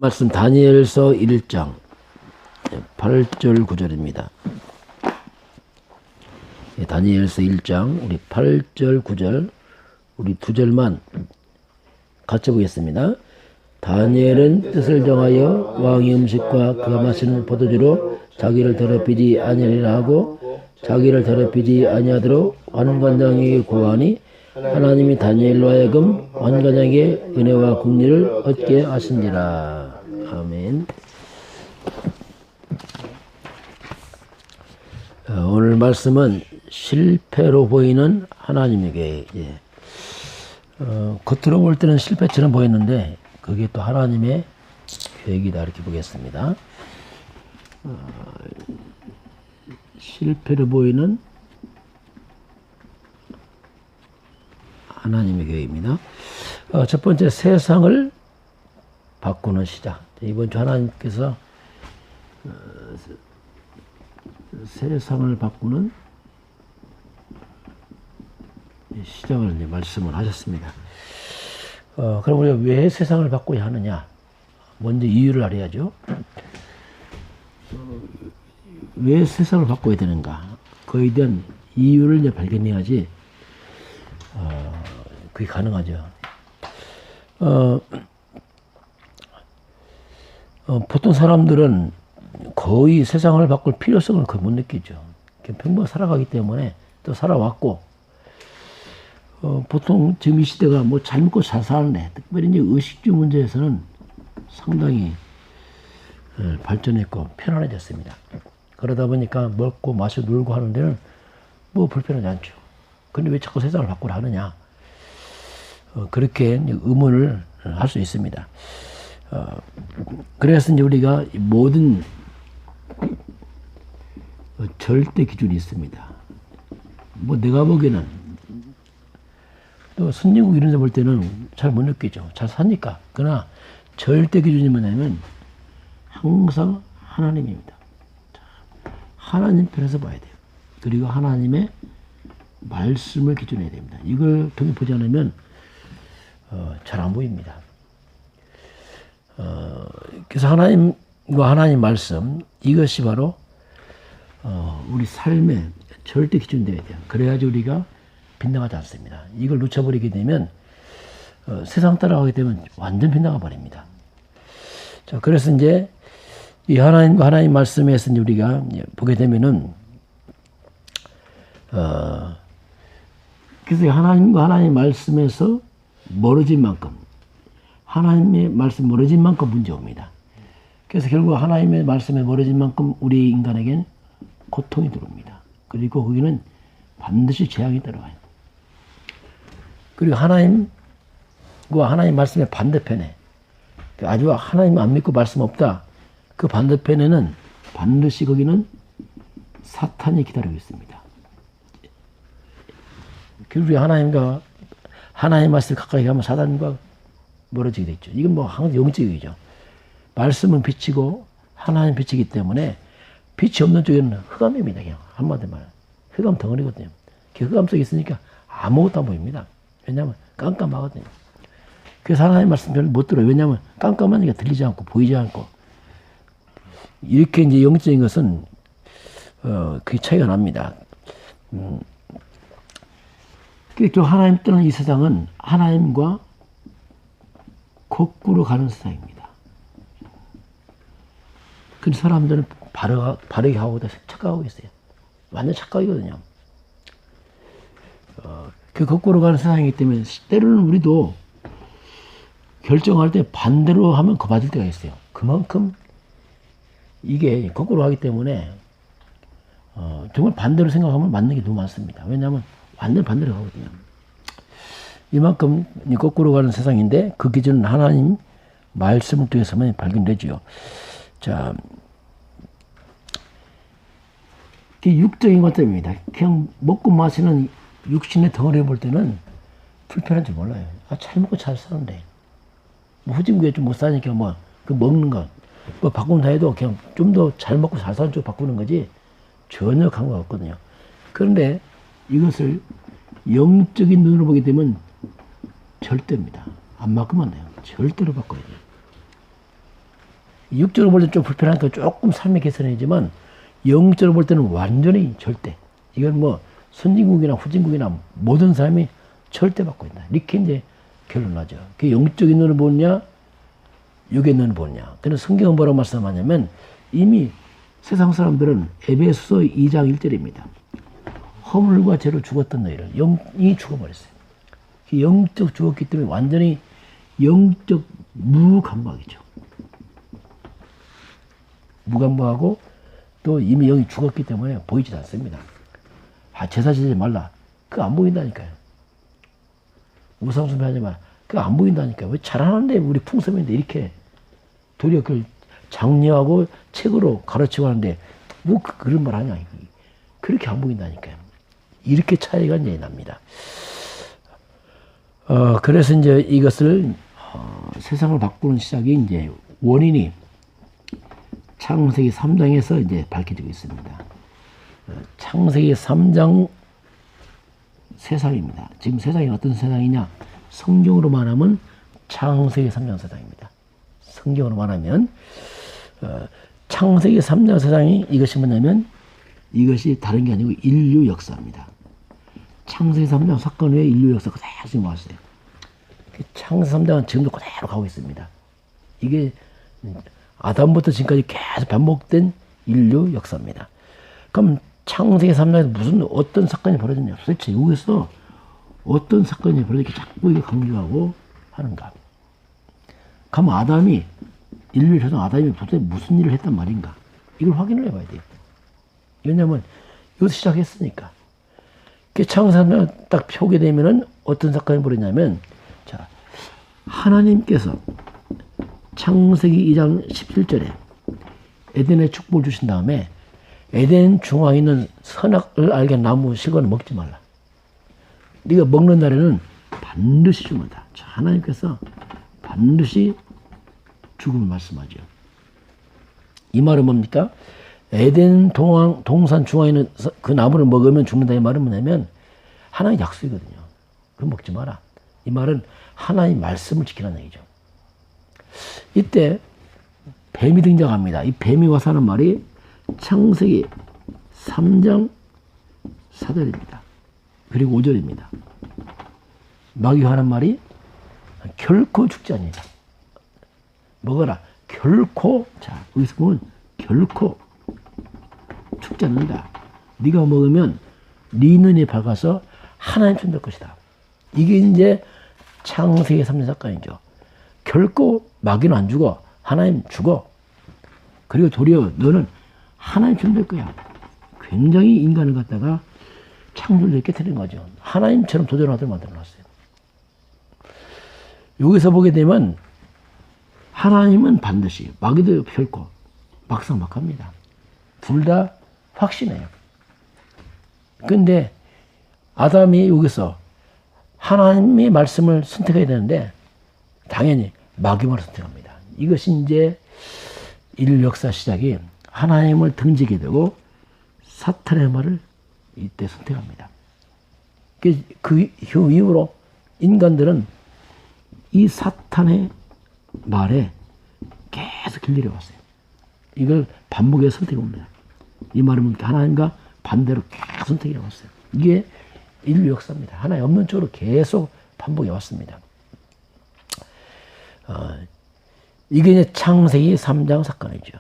말씀 다니엘서 1장 8절 9절입니다. 다니엘서 1장 우리 8절 9절 우리 두 절만 같이 보겠습니다. 다니엘은 뜻을 정하여 왕의 음식과 그가 마시는 포도주로 자기를 더럽히지 아니하리라 하고 자기를 더럽히지 아니하도록 환관장에게 구하니 하나님이 다니엘로 하여금 환관장에게 은혜와 긍휼을 얻게 하신지라. 아멘. 오늘 말씀은 실패로 보이는 하나님의 계획. 겉으로 볼 때는 실패처럼 보였는데 그게 또 하나님의 계획이다 이렇게 보겠습니다. 실패로 보이는 하나님의 계획입니다. 첫 번째, 세상을 바꾸는 시작. 이번 주 하나님께서 세상을 바꾸는 시작을 이제 말씀을 하셨습니다. 그럼 우리가 왜 세상을 바꿔야 하느냐? 먼저 이유를 알아야죠. 왜 세상을 바꿔야 되는가? 그에 대한 이유를 이제 발견해야지 그게 가능하죠. 보통 사람들은 거의 세상을 바꿀 필요성을 거의 못 느끼죠. 평범하게 살아가기 때문에 또 살아왔고, 보통 지금 이 시대가 뭐 잘 먹고 잘 사는데, 특별히 이제 의식주 문제에서는 상당히 발전했고 편안해졌습니다. 그러다 보니까 먹고 마시고 놀고 하는 데는 뭐 불편하지 않죠. 근데 왜 자꾸 세상을 바꾸려 하느냐? 그렇게 의문을 할 수 있습니다. 그래서 이제 우리가 모든 절대 기준이 있습니다. 뭐 내가 보기에는 또 선진국 이런 데 볼 때는 잘 못 느끼죠. 잘 사니까. 그러나 절대 기준이 뭐냐면 항상 하나님입니다. 하나님 편에서 봐야 돼요. 그리고 하나님의 말씀을 기준해야 됩니다. 이걸 통해 보지 않으면 잘 안 보입니다. 그래서 하나님과 하나님 말씀, 이것이 바로 우리 삶의 절대 기준 되어야 돼요. 그래야지 우리가 빗나가지 않습니다. 이걸 놓쳐버리게 되면 세상 따라가게 되면 완전 빗나가 버립니다. 자, 그래서 이제 이 하나님과 하나님 말씀에서 이제 우리가 보게 되면은 그래서 하나님과 하나님 말씀에서 멀어진 만큼, 하나님의 말씀 멀어진 만큼 문제 옵니다. 그래서 결국 하나님의 말씀에 멀어진 만큼 우리 인간에겐 고통이 들어옵니다. 그리고 거기는 반드시 재앙이 따라와요. 그리고 하나님과 하나님 말씀의 반대편에, 아주 하나님 안 믿고 말씀 없다, 그 반대편에는 반드시 거기는 사탄이 기다리고 있습니다. 그리고 하나님과 하나님 말씀 가까이 가면 사단과 멀어지게 되죠. 이건 뭐 항상 영적이죠. 말씀은 빛이고 하나님 빛이기 때문에 빛이 없는 쪽에는 흑암입니다. 그냥 한마디로 말하면 흑암 덩어리거든요. 그 흑암 속에 있으니까 아무것도 안 보입니다. 왜냐하면 깜깜하거든요. 그래서 하나님 말씀 별로 못 들어요. 왜냐하면 깜깜하니까 들리지 않고 보이지 않고. 이렇게 이제 영적인 것은 그게 차이가 납니다. 또 하나님 떠난 이 세상은 하나님과 거꾸로 가는 세상입니다. 그 사람들은 바르게 하고 착각하고 있어요. 완전 착각이거든요. 그 거꾸로 가는 세상이기 때문에 때로는 우리도 결정할 때 반대로 하면 그 받을 때가 있어요. 그만큼 이게 거꾸로 하기 때문에 정말 반대로 생각하면 맞는 게 너무 많습니다. 왜냐하면 완전 반대로 가거든요. 이만큼 거꾸로 가는 세상인데 그 기준은 하나님 말씀을 통해서만 발견되지요. 자, 이게 육적인 것들입니다. 그냥 먹고 마시는 육신의 덩어리를 볼 때는 불편한지 몰라요. 잘 먹고 잘 사는데 뭐 후진국에 좀 못 사니까 뭐 그 먹는 거 뭐 바꾼다 해도 그냥 좀 더 잘 먹고 잘 사는 쪽 바꾸는 거지 전혀 관계가 없거든요. 그런데 이것을 영적인 눈으로 보게 되면 절대입니다. 안 바꾸면 안 돼요. 절대로 바꿔야 돼요. 육적으로 볼 때는 좀 불편하니까 조금 삶의 개선이지만 영적으로 볼 때는 완전히 절대. 이건 뭐 선진국이나 후진국이나 모든 사람이 절대 받고 있다. 이렇게 이제 결론나죠. 그 영적인 눈을 보느냐, 육의 눈을 보느냐. 그는 성경은 뭐라고 말씀하냐면 이미 세상 사람들은 에베소서 2장 1절입니다. 허물과 죄로 죽었던 너희를 영이 죽어버렸어요. 영적 죽었기 때문에 완전히 영적 무감각이죠. 무감각하고 또 이미 영이 죽었기 때문에 보이지 않습니다. 제사 지지 말라. 그거 안 보인다니까요. 우상숭배 하지 마. 그거 안 보인다니까요. 왜 잘하는데 우리 풍성인데 이렇게 도리어 그걸 장려하고 책으로 가르치고 하는데 뭐 그런 말 하냐. 그렇게 안 보인다니까요. 이렇게 차이가 이제 납니다. 그래서 이제 이것을 세상을 바꾸는 시작이 이제 원인이 창세기 3장에서 이제 밝혀지고 있습니다. 창세기 3장 세상입니다. 지금 세상이 어떤 세상이냐? 성경으로 말하면 창세기 3장 세상입니다. 성경으로 말하면 창세기 3장 세상이 이것이 뭐냐면 이것이 다른 게 아니고 인류 역사입니다. 창세기 3장 사건 후에 인류 역사가 그대로 지금 왔어요. 창세기 3장은 지금도 그대로 가고 있습니다. 이게 아담부터 지금까지 계속 반복된 인류 역사입니다. 그럼 창세기 3장에서 무슨 어떤 사건이 벌어졌냐? 도대체 여기서 어떤 사건이 벌어졌게 자꾸 이게 강조하고 하는가? 그럼 아담이 인류 조상 아담이 도대체 무슨 일을 했단 말인가? 이걸 확인을 해봐야 돼요. 왜냐하면 여기서 시작했으니까. 창세기 3장 딱 펴게 되면은 어떤 사건이 벌어졌냐면 자 하나님께서 창세기 2장 17절에 에덴의 축복을 주신 다음에 에덴 중앙에 있는 선악을 알게 나무 실과는 먹지 말라. 네가 먹는 날에는 반드시 죽는다. 자, 하나님께서 반드시 죽음을 말씀하죠. 이 말은 뭡니까? 에덴 동산 중앙에 있는 그 나무를 먹으면 죽는다. 이 말은 뭐냐면 하나님의 약속이거든요. 그럼 먹지 마라. 이 말은 하나님의 말씀을 지키라는 얘기죠. 이때 뱀이 등장합니다. 이 뱀이 와서 하는 말이 창세기 3장 4절입니다. 그리고 5절입니다. 마귀가 하는 말이 결코 죽지 아니라 먹어라. 결코 자 여기서 보면 결코 죽지 않는다. 네가 먹으면 네 눈이 밝아서 하나님처럼 될 것이다. 이게 이제 창세기 3년 사건이죠. 결코 마귀는 안 죽어. 하나님 죽어. 그리고 도리어 너는 하나님처럼 될 거야. 굉장히 인간을 갖다가 창조를 깨뜨린 거죠. 하나님처럼 도전하도록 만들어놨어요. 여기서 보게 되면 하나님은 반드시 마귀도 결코 막상막합니다. 둘 다 확신해요. 근데 아담이 여기서 하나님의 말씀을 선택해야 되는데 당연히 마귀만을 선택합니다. 이것이 이제 인류 역사 시작이 하나님을 등지게 되고 사탄의 말을 이때 선택합니다. 그 이후로 인간들은 이 사탄의 말에 계속 길들여 왔어요. 이걸 반복해서 선택해 옵니다. 이 말은 하나님과 반대로 계속 선택해 왔어요. 이게 인류 역사입니다. 하나님 없는 쪽으로 계속 반복해 왔습니다. 이게 이제 창세기 3장 사건이죠.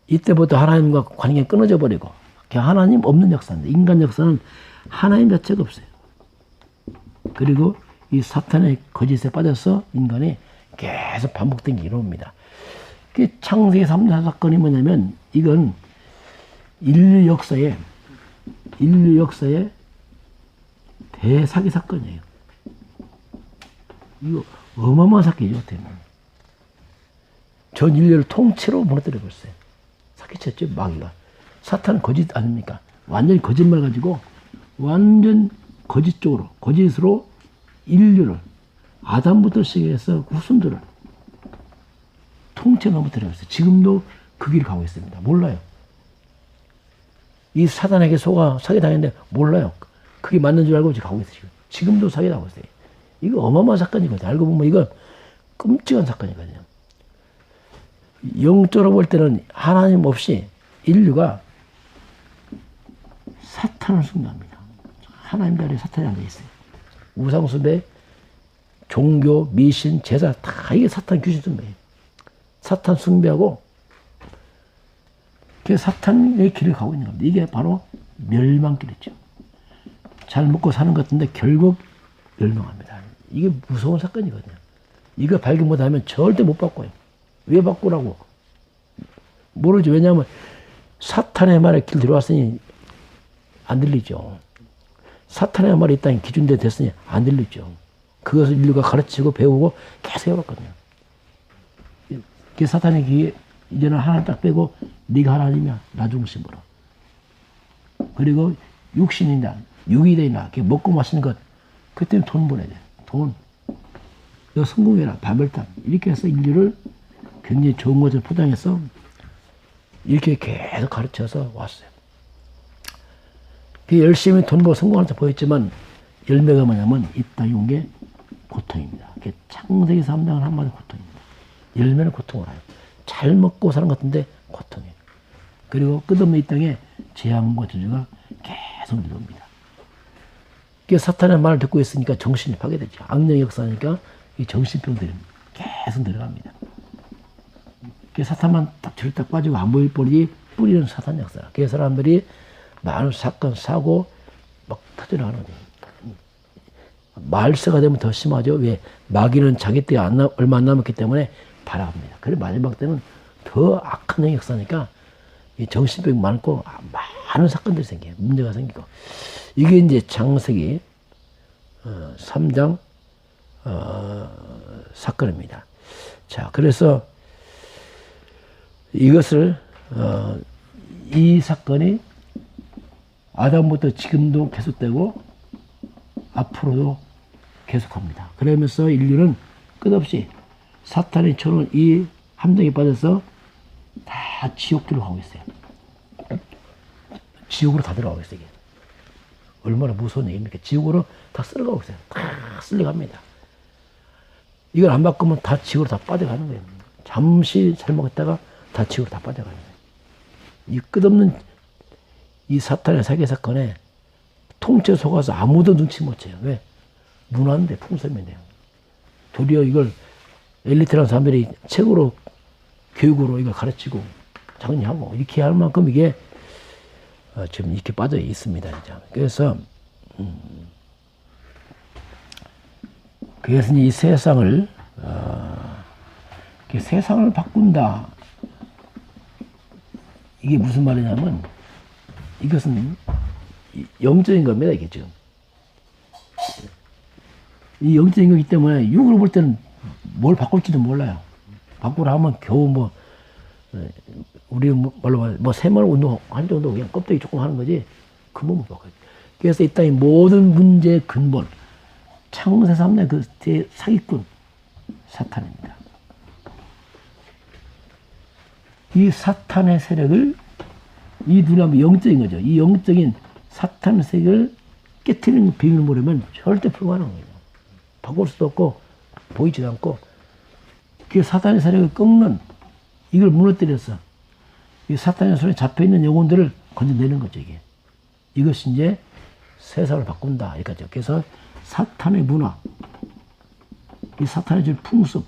이때부터 하나님과 관계가 끊어져 버리고 그냥 하나님 없는 역사인데 인간 역사는 하나님 자체가 없어요. 그리고 이 사탄의 거짓에 빠져서 인간이 계속 반복된 게 이루어집니다. 창세기 3장 사건이 뭐냐면 이건 인류 역사의 대사기 사건이에요. 이거 어마어마한 사건이죠. 전 인류를 통째로 무너뜨려 버렸어요. 사기쳤죠, 마귀가. 사탄은 거짓 아닙니까? 완전히 거짓말 가지고 완전 거짓으로 인류를 아담부터 시작해서 후손들을 통째로 넘어뜨려 버렸어요. 지금도 그 길을 가고 있습니다. 몰라요. 이 사단에게 사기당했는데 몰라요. 그게 맞는 줄 알고 지금 가고 있어요. 지금도 사기당하고 있어요. 이거 어마어마한 사건이거든요. 알고 보면 이거 끔찍한 사건이거든요. 영적으로 볼 때는 하나님 없이 인류가 사탄을 숭배합니다. 하나님 자리에 사탄이 앉아있어요. 우상숭배, 종교, 미신, 제사 다 이게 사탄 귀신 숭배예요. 사탄 숭배하고 그 사탄의 길을 가고 있는 겁니다. 이게 바로 멸망길이죠. 잘 먹고 사는 것 같은데 결국 멸망합니다. 이게 무서운 사건이거든요. 이거 발견 못하면 절대 못 바꿔요. 왜 바꾸라고? 모르죠. 왜냐하면 사탄의 말에 길 들어왔으니 안 들리죠. 사탄의 말이 이 땅에 기준대 됐으니 안 들리죠. 그것을 인류가 가르치고 배우고 계속 해왔거든요. 그 사탄의 기회 이제는 하나 딱 빼고 네가 하나님이야 나 중심으로. 그리고 육신이나 유기되나 먹고 마시는 것 그때는 돈 벌어야 돼. 돈. 너 성공해라 바벨탑 이렇게 해서 인류를 굉장히 좋은 것을 포장해서 이렇게 계속 가르쳐서 왔어요. 그 열심히 돈 벌고 성공하는 척 보였지만 열매가 뭐냐면 이 땅에 온 게 고통입니다. 창세기 3장은 한마디 고통입니다. 열매는 고통을 해요. 잘 먹고 사는 것 같은데 고통이에요. 그리고 끝없는 이 땅에 재앙과 저주가 계속 내려옵니다. 그 사탄의 말을 듣고 있으니까 정신이 파괴되죠. 악령의 역사니까 이 정신병들이 계속 내려갑니다. 그 사탄만 딱 저리 딱 빠지고 안 보일 뿐이 뿌리는 사탄 역사. 그 사람들이 많은 사건, 사고 막 터져나가는 거예요. 말세가 되면 더 심하죠. 왜? 마귀는 자기 때 얼마 안 남았기 때문에 발악합니다. 그래 마지막 때는 더 악한 역사니까 이 정신병이 많고 많은 사건들이 생겨요. 문제가 생기고. 이게 이제 창세기 3장 사건입니다. 자, 그래서 이것을 이 사건이 아담부터 지금도 계속되고 앞으로도 계속합니다. 그러면서 인류는 끝없이 사탄이 쳐놓은 이 함정에 빠져서 다 지옥길로 가고 있어요. 지옥으로 다 들어가고 있어요. 이게. 얼마나 무서운 얘기입니까? 지옥으로 다 쓸어가고 있어요. 다 쓸려갑니다. 이걸 안 바꾸면 다 지옥으로 다 빠져가는 거예요. 잠시 잘못했다가 다 지옥으로 다 빠져가는 거예요. 이 끝없는 이 사탄의 사기 사건에 통째 속아서 아무도 눈치 못 채요. 왜? 문화인데 풍선인데요. 도리어 이걸 엘리트라는 사람들이 책으로 교육으로 이걸 가르치고 정리하고 이렇게 할 만큼 이게 지금 이렇게 빠져 있습니다. 진짜. 그래서 이 세상을 세상을 바꾼다. 이게 무슨 말이냐면 이것은 영적인 겁니다. 이게 지금 이 영적인 거기 때문에 육으로 볼 때는 뭘 바꿀지도 몰라요. 바꾸라 하면 겨우 뭐 우리 말로 뭐 세말 운동 한 정도 그냥 껍데기 조금 하는 거지 근본 못 바꿔요. 그래서 이 땅의 모든 문제의 근본 창세 3년 그 사기꾼 사탄입니다. 이 사탄의 세력을 이 누가 영적인 거죠. 이 영적인 사탄의 세력을 깨트리는 비밀을 모르면 절대 불가능한 거예요. 바꿀 수도 없고 보이지도 않고 그 사탄의 세력을 꺾는 이걸 무너뜨려서 이 사탄의 손에 잡혀있는 영혼들을 건져내는 거죠. 이것이 이제 세상을 바꾼다. 이거죠. 그래서 사탄의 문화, 이 사탄의 줄 풍습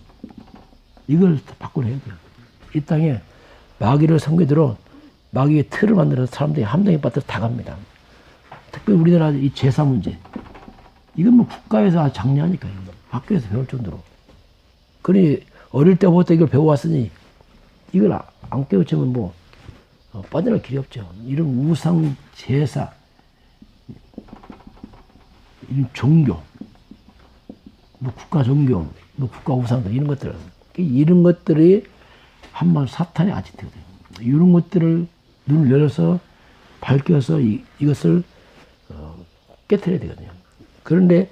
이걸 바꾸려 해야 돼요. 이 땅에 마귀를 섬기도록 마귀의 틀을 만들어서 사람들이 함정에 빠져서 다 갑니다. 특별히 우리나라 이 제사 문제. 이건 뭐 국가에서 아주 장려하니까 학교에서 배울 정도로. 그러니 어릴 때부터 이걸 배워왔으니 이걸 안 깨우치면 뭐 빠져나갈 길이 없죠. 이런 우상 제사, 이런 종교, 뭐 국가 종교, 뭐 국가 우상들 이런 것들, 이런 것들이 한번 사탄의 아지트거든요. 이런 것들을 눈을 열어서 밝혀서 이것을 깨트려야 되거든요. 그런데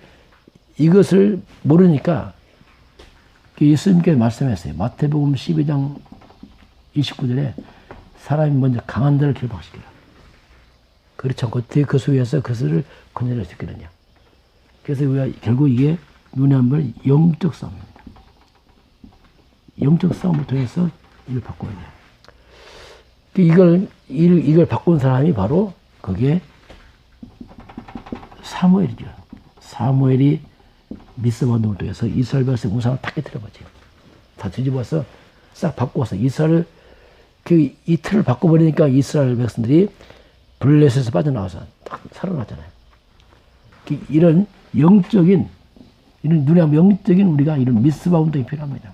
이것을 모르니까 예수님께서 말씀했어요. 마태복음 12장 29절에 사람이 먼저 강한 자를 결박시키라. 그렇지 않고 어떻게 그 속에서 그것을 건져낼 수 있겠느냐. 그래서 우리가 결국 이게 눈에 한 번 영적 싸움입니다. 영적 싸움을 통해서 이걸 바꿔야 돼요. 이걸 바꾼 사람이 바로 그게 사무엘이죠. 사무엘이 미스바 운동을 통해서 이스라엘 백성 우상을 다 깨뜨려버리죠. 다 뒤집어서 싹 바꿔서 이스라엘 이 틀을 바꿔버리니까 이스라엘 백성들이 블레셋에서 빠져나와서 딱 살아났잖아요. 이런 영적인 이런 눈에 영적인 우리가 이런 미스바 운동이 필요합니다.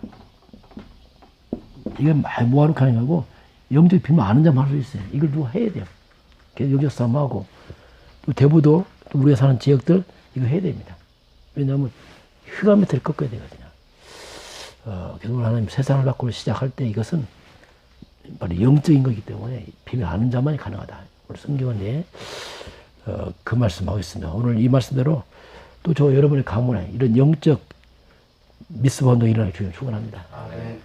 이게 많이 모아놓고 하는 거고 영적 비밀 아는 자만 할 수 있어요. 이걸 누가 해야 돼요. 그래서 영적 싸움하고 또 대부도 또 우리가 사는 지역들 이거 해야 됩니다. 왜냐하면 휘가메트를 꺾어야 되거든요. 결국 하나님 세상을 바꾸고 시작할 때 이것은 바로 영적인 거기 때문에 비밀 아는 자만이 가능하다. 우리 성경은 그 말씀하고 있습니다. 오늘 이 말씀대로 또 저 여러분의 가문에 이런 영적 미스바 운동이 일어나기 축원합니다.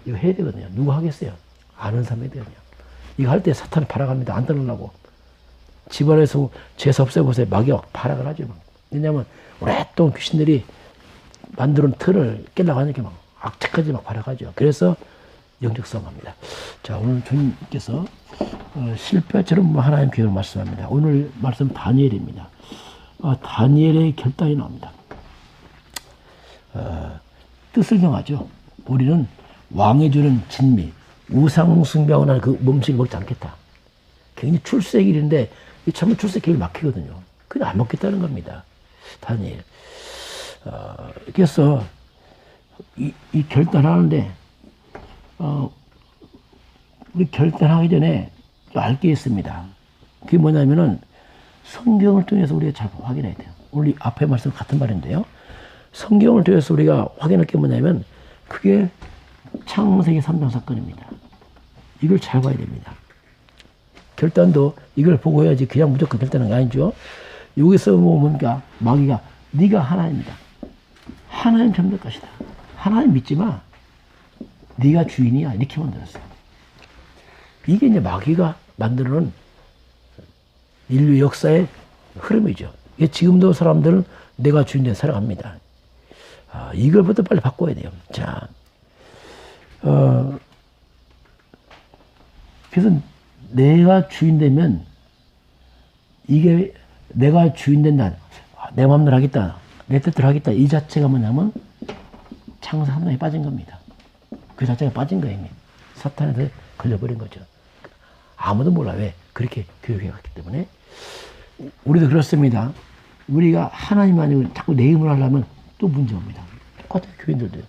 이거 해야 되거든요. 누가 하겠어요? 아는 사람이 되거든요. 이거 할 때 사탄이 팔아갑니다. 안 떠나려고. 집안에서 죄수 없애보세요. 마귀가 팔아을 하죠. 왜냐하면 오랫동안 귀신들이 만들어 놓은 틀을 깨려고 하니까 막 악착까지 막 팔아가죠. 그래서 영적 싸움합니다. 자, 오늘 주님께서 실패처럼 하나님 계획을 말씀합니다. 오늘 말씀 다니엘입니다. 다니엘의 결단이 나옵니다. 뜻을 정하죠. 우리는 왕이 주는 진미, 우상 숭배하고 나는 그 음식을 먹지 않겠다. 굉장히 출세길인데 이 참으로 출세길이 막히거든요. 그냥 안 먹겠다는 겁니다. 다니엘. 그래서 이 결단하는데 우리 결단하기 전에 알 게 있습니다. 그게 뭐냐면은 성경을 통해서 우리가 잘 확인해야 돼요. 우리 앞에 말씀 같은 말인데요. 성경을 통해서 우리가 확인할 게 뭐냐면 그게 창세기 3장 사건입니다. 이걸 잘 봐야 됩니다. 결단도 이걸 보고 해야지 그냥 무조건 결단하는 게 아니죠. 여기서 뭔가 마귀가 네가 하나님이다. 하나님 잠들 것이다. 하나님 믿지 마. 네가 주인이야. 이렇게 만들었어요. 이게 이제 마귀가 만들어놓은 인류 역사의 흐름이죠. 이게 지금도 사람들은 내가 주인 된 살아갑니다. 이걸부터 빨리 바꿔야 돼요. 자, 그래서 내가 주인 되면 이게 내가 주인 된다. 내 마음대로 하겠다. 내 뜻대로 하겠다. 이 자체가 뭐냐면 창세 함정에 빠진 겁니다. 그 자체가 빠진 거예요. 이미. 사탄한테 걸려버린 거죠. 아무도 몰라. 왜? 그렇게 교육해 갔기 때문에. 우리도 그렇습니다. 우리가 하나님 아니고 자꾸 내 힘을 하려면 또 문제 옵니다. 똑같은 교인들도요.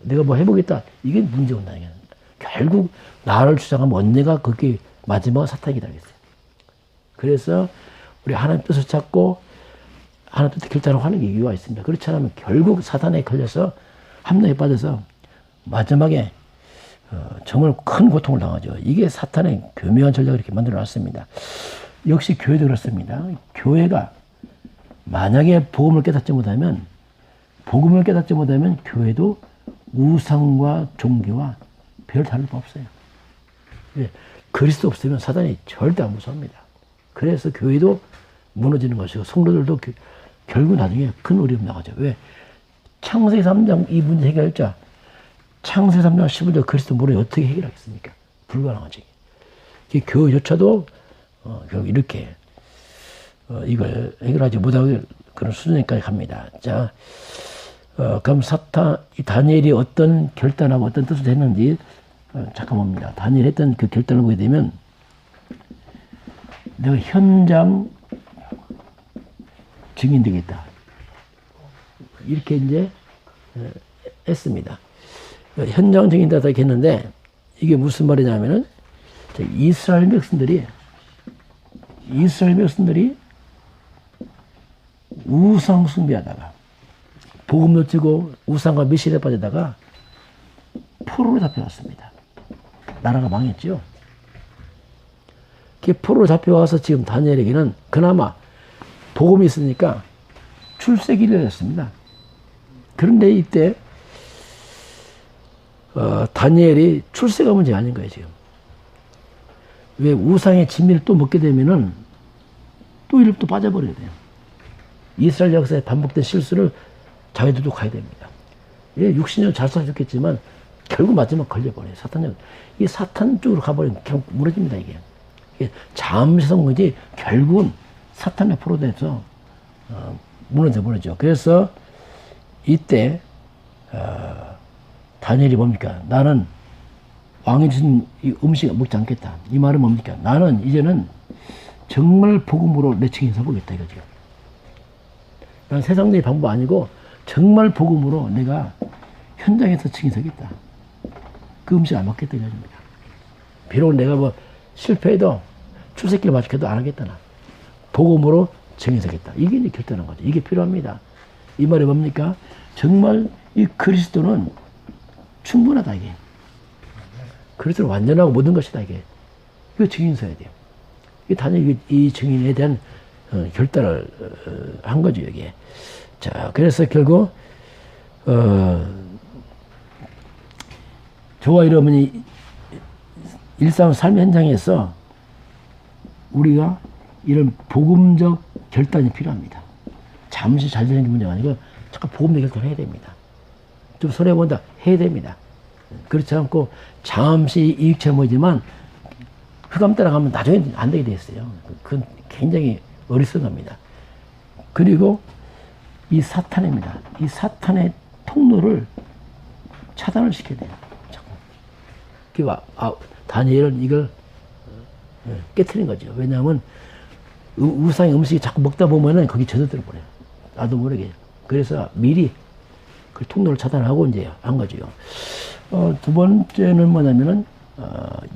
내가 뭐 해보겠다. 이게 문제 온다는 거예요. 결국 나를 주장하면 언제가 그게 마지막 사탄이 기다리겠어요. 그래서 우리 하나님 뜻을 찾고 하나님 뜻을 결단하고 하는 게 이유가 있습니다. 그렇지 않으면 결국 사탄에 걸려서 함정에 빠져서 마지막에 정말 큰 고통을 당하죠. 이게 사탄의 교묘한 전략을 이렇게 만들어 놨습니다. 역시 교회도 그렇습니다. 교회가 만약에 복음을 깨닫지 못하면 교회도 우상과 종교와 별 다를 바 없어요. 그리스도 없으면 사단이 절대 안 무서워합니다. 그래서 교회도 무너지는 것이고 성도들도 결국 나중에 큰 어려움 나가죠. 왜? 창세기 3장 이 문제 해결자 창세기 3장 11절 그리스도 모르니 어떻게 해결하겠습니까? 불가능하지. 교회조차도 결국 이렇게 이걸 해결하지 못하고 그런 수준까지 갑니다. 자, 그럼 이 다니엘이 어떤 결단하고 어떤 뜻을 했는지 잠깐 봅니다. 다니엘이 했던 그 결단을 보게 되면 내가 현장 증인 되겠다. 이렇게 이제 했습니다. 현장 증인이다 이렇게 했는데 이게 무슨 말이냐면은 이스라엘 백성들이 우상 숭배하다가 복음 놓치고 우상과 미실에 빠지다가 포로로 잡혀왔습니다. 나라가 망했죠. 그 포로로 잡혀와서 지금 다니엘에게는 그나마 복음이 있으니까 출세기를 했습니다. 그런데 이때 다니엘이 출세가 문제가 아닌 거예요, 지금. 왜 우상의 진미를 또 먹게 되면은 또 이를 또 빠져버려야 돼요. 이스라엘 역사에 반복된 실수를 자기들도 가야 됩니다. 예, 60년 잘 사셨겠지만 결국 마지막 걸려버려요. 사탄, 이 사탄 쪽으로 가버리면 결국 무너집니다, 이게. 이게 잠시성 거지, 결국은 사탄의 포로돼서, 무너져. 그래서 이때, 다니엘이 뭡니까? 나는 왕이 주신 이 음식을 먹지 않겠다. 이 말은 뭡니까? 나는 이제는 정말 복음으로 내 증인 서보겠다, 이거죠. 난 세상적인 방법 아니고, 정말 복음으로 내가 현장에서 증인 서겠다. 그 음식 안 먹겠다, 이겁니다. 비록 내가 뭐 실패해도 출세길 맞춰도 안 하겠다, 나. 복음으로 증인 서겠다. 이게 이제 결단한 거죠. 이게 필요합니다. 이 말이 뭡니까? 정말 이 그리스도는 충분하다, 이게. 그리스도는 완전하고 모든 것이다, 이게. 이거 증인 서야 돼요. 이 단연 이 증인에 대한 결단을 한 거죠, 이게. 자, 그래서 결국, 저와 여러분이 일상 삶 현장에서 우리가 이런 복음적 결단이 필요합니다. 잠시 잘 되는 게 문제가 아니고 잠깐 복음적 결단을 해야 됩니다. 좀 손해본다 해야 됩니다. 그렇지 않고 잠시 이익처럼 보이지만 흑암 따라가면 나중에 안 되게 돼 있어요. 그건 굉장히 어리석합니다. 그리고 이 사탄입니다. 이 사탄의 통로를 차단을 시켜야 돼요. 다니엘은 이걸 깨트린 거죠. 왜냐하면 우상의 음식이 자꾸 먹다 보면은 거기 젖어들어 버려요. 나도 모르게. 그래서 미리 그 통로를 차단하고 이제 한 거죠. 두 번째는 뭐냐면은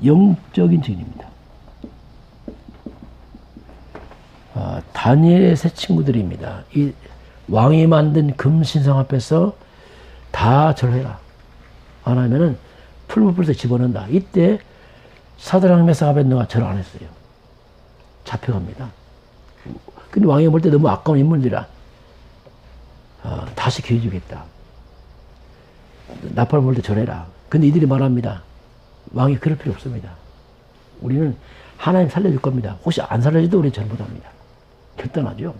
영적인 증인입니다. 다니엘의 세 친구들입니다. 이 왕이 만든 금신상 앞에서 다 절해라. 안 하면은 풀무불에서 집어넣는다. 이때 사드락 메삭 아벤노가 절 안 했어요. 잡혀갑니다. 근데 왕이 볼 때 너무 아까운 인물들이라 다시 기회 주겠다. 나팔 볼 때 절해라. 근데 이들이 말합니다. 왕이 그럴 필요 없습니다. 우리는 하나님 살려줄 겁니다. 혹시 안 살려줘도 우리 절 못합니다. 결단하죠.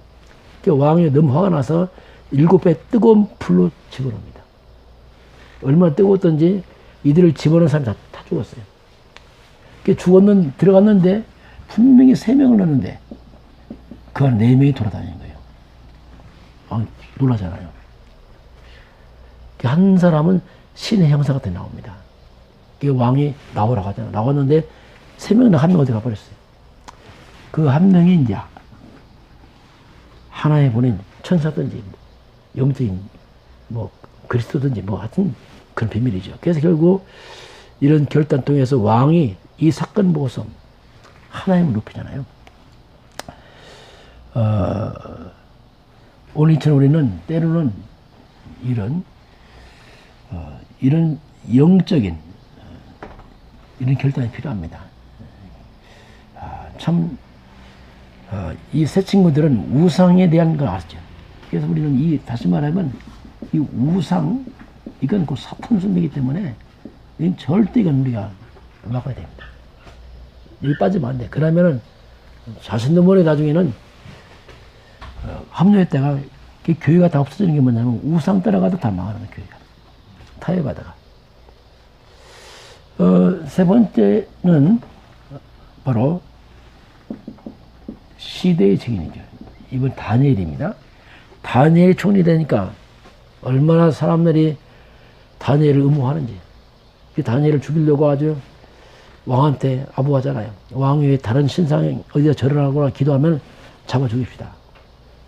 왕이 너무 화가 나서 7배 뜨거운 불로 집어넣습니다. 얼마나 뜨거웠던지 이들을 집어넣은 사람이 다 죽었어요. 들어갔는데 분명히 3명을 넣었는데 그 안에 4명이 돌아다니는 거예요. 놀라잖아요. 한 사람은 신의 형상 같은 데 나옵니다. 왕이 나오라고 하잖아요. 나왔는데 3명이나 1명 어디 가버렸어요. 그 한 명이 이제 하나에 보낸 천사든지 영적인 그리스도든지 하여튼 그런 비밀이죠. 그래서 결국 이런 결단 통해서 왕이 이 사건 보고서 하나님을 높이잖아요. 오늘처럼 우리는 때로는 이런 영적인 이런 결단이 필요합니다. 이 세 친구들은 우상에 대한 걸 알았죠. 그래서 우리는 다시 말하면 이 우상, 이건 그 사탄 숭배이기 때문에 이건 절대 이건 우리가 막아야 됩니다. 여기 빠지면 안 돼. 그러면은 자신도 모르게 나중에는 합류했다가 교회가 다 없어지는 게 뭐냐면 우상 따라가도 다 망하는 거예요. 교회가 타협하다가. 세 번째는 바로 시대의 증인이죠. 이번 다니엘입니다. 다니엘이 총리 되니까 얼마나 사람들이 다니엘을 음모하는지. 다니엘을 죽이려고 아주 왕한테 아부하잖아요. 왕이 왜 다른 신상에 어디다 절을 하거나 기도하면 잡아 죽입시다.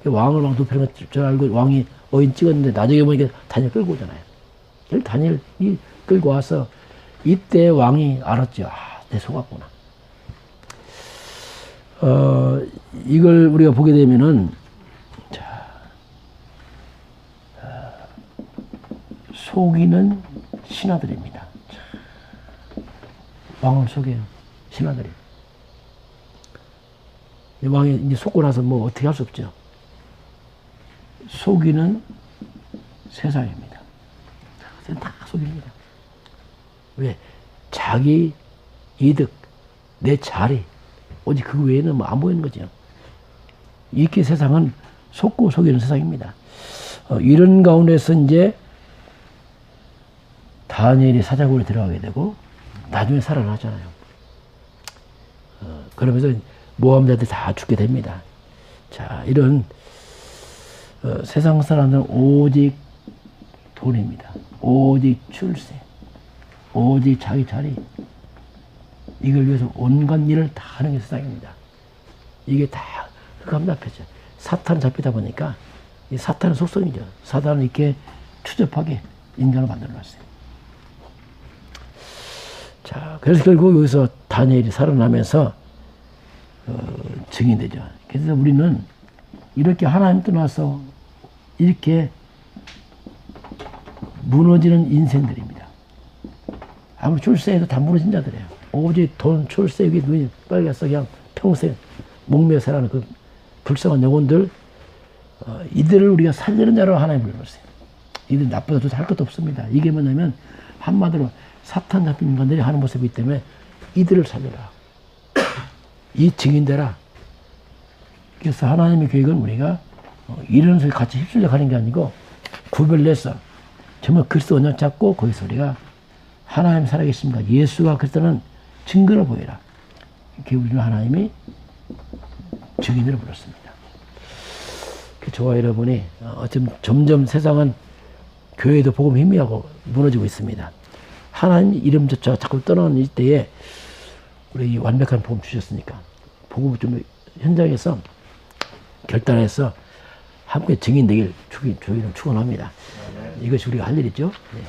왕을 막 눕히는 줄 알고 왕이 어인 찍었는데 나중에 보니까 다니엘 끌고 오잖아요. 다니엘이 끌고 와서 이때 왕이 알았죠. 내 속았구나. 이걸 우리가 보게 되면은, 속이는 신하들입니다. 왕을 속여요. 신하들이. 왕이 이제 속고 나서 어떻게 할 수 없죠. 속이는 세상입니다. 다 속입니다. 왜? 자기 이득, 내 자리, 오직 그 외에는 안 보이는 거죠. 이렇게 세상은 속고 속이는 세상입니다. 이런 가운데서 이제 다니엘이 사자굴에 들어가게 되고 나중에 살아나잖아요. 그러면서 모함자들이 다 죽게 됩니다. 자, 이런 세상 사람들은 오직 돈입니다. 오직 출세, 오직 자기 자리, 이걸 위해서 온갖 일을 다 하는 게 세상입니다. 이게 다 흑암 잡혔죠. 사탄 잡히다 보니까 이 사탄의 속성이죠. 사탄은 이렇게 추접하게 인간을 만들어 놨어요. 자, 그래서 결국 여기서 다니엘이 살아나면서 증인되죠. 그래서 우리는 이렇게 하나님 떠나서 이렇게 무너지는 인생들입니다. 아무리 출세해도 다 무너진 자들이에요. 오직 돈, 출세, 여기 눈이 빨개서 그냥 평생 목매어 살아가는 그 불쌍한 영혼들, 이들을 우리가 살리는 자로 하나님 불렀어요. 이들 나쁘다도 할 것도 없습니다. 이게 뭐냐면 한마디로 사탄 잡힌 인간들이 하는 모습이기 때문에 이들을 살려라. 이 증인되라. 그래서 하나님의 계획은 우리가 이런 속에 같이 휩쓸려 가는 게 아니고 구별내서 정말 그리스도 언약 잡고 거기서 우리가 하나님 살아계십니다. 예수가 그리스도는 증거를 보이라. 이렇게 우리는 하나님이 증인으로 불렀습니다. 저와 여러분이 점점 세상은 교회도 복음 희미하고 무너지고 있습니다. 하나님 이름조차 자꾸 떠나는 이때에 우리 완벽한 복음 주셨으니까 복음을 좀 현장에서 결단해서 함께 증인되길 주기를 축원합니다. 이것이 우리가 할 일이죠. 네.